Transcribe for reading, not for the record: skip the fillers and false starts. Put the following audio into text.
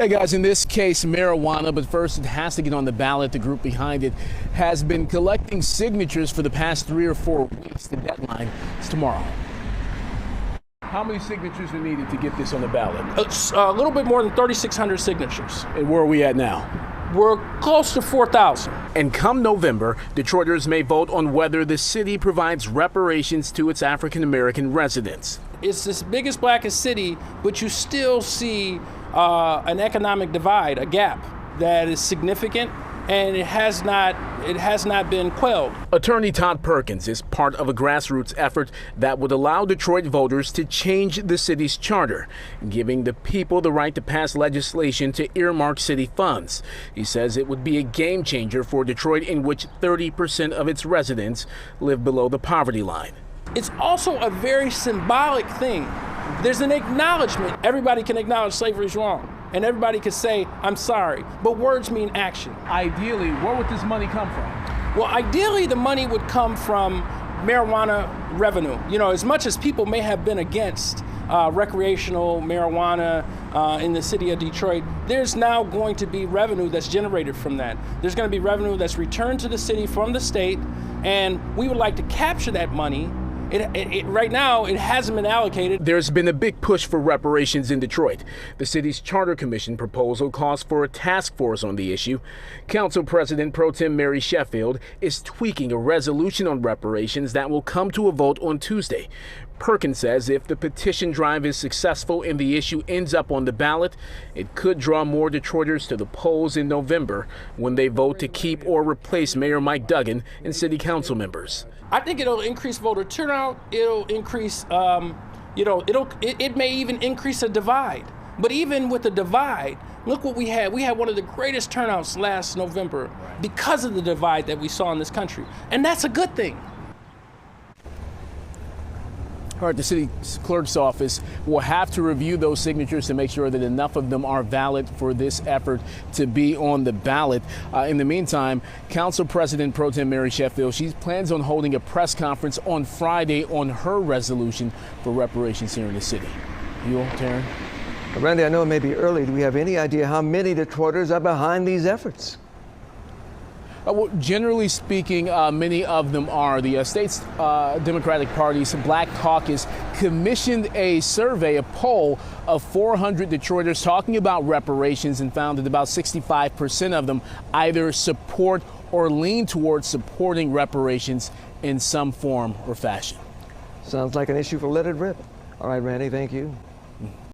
Hey guys, in this case, marijuana, but first it has to get on the ballot. The group behind it has been collecting signatures for the past 3 or 4 weeks. The deadline is tomorrow. How many signatures are needed to get this on the ballot? It's a little bit more than 3,600 signatures. And where are we at now? We're close to 4,000. And come November, Detroiters may vote on whether the city provides reparations to its African-American residents. It's the biggest, blackest city, but you still see an economic divide, a gap that is significant, and it has not been quelled. Attorney Todd Perkins is part of a grassroots effort that would allow Detroit voters to change the city's charter, giving the people the right to pass legislation to earmark city funds. He says it would be a game changer for Detroit, in which 30% of its residents live below the poverty line. It's also a very symbolic thing. There's an acknowledgement. Everybody can acknowledge slavery is wrong, and everybody can say, I'm sorry, but words mean action. Ideally, where would this money come from? Well, ideally, the money would come from marijuana revenue. You know, as much as people may have been against recreational marijuana in the city of Detroit, there's now going to be revenue that's generated from that. There's going to be revenue that's returned to the city from the state, and we would like to capture that money. Right now, it hasn't been allocated. There's been a big push for reparations in Detroit. The city's Charter Commission proposal calls for a task force on the issue. Council President Pro Tem Mary Sheffield is tweaking a resolution on reparations that will come to a vote on Tuesday. Perkins says if the petition drive is successful and the issue ends up on the ballot, it could draw more Detroiters to the polls in November when they vote to keep or replace Mayor Mike Duggan and city council members. I think it'll increase voter turnout. It'll increase, it may even increase a divide. But even with the divide, look what we had. We had one of the greatest turnouts last November because of the divide that we saw in this country. And that's a good thing. All right, the city clerk's office will have to review those signatures to make sure that enough of them are valid for this effort to be on the ballot. In the meantime, Council President Pro Tem Mary Sheffield, she plans on holding a press conference on Friday on her resolution for reparations here in the city. Buell, Taryn? Randy, I know it may be early. Do we have any idea how many Detroiters are behind these efforts? Well, generally speaking, many of them are. The state's Democratic Party's Black Caucus commissioned a survey, a poll of 400 Detroiters talking about reparations, and found that about 65% of them either support or lean towards supporting reparations in some form or fashion. Sounds like an issue for Let It Rip. All right, Randy, thank you.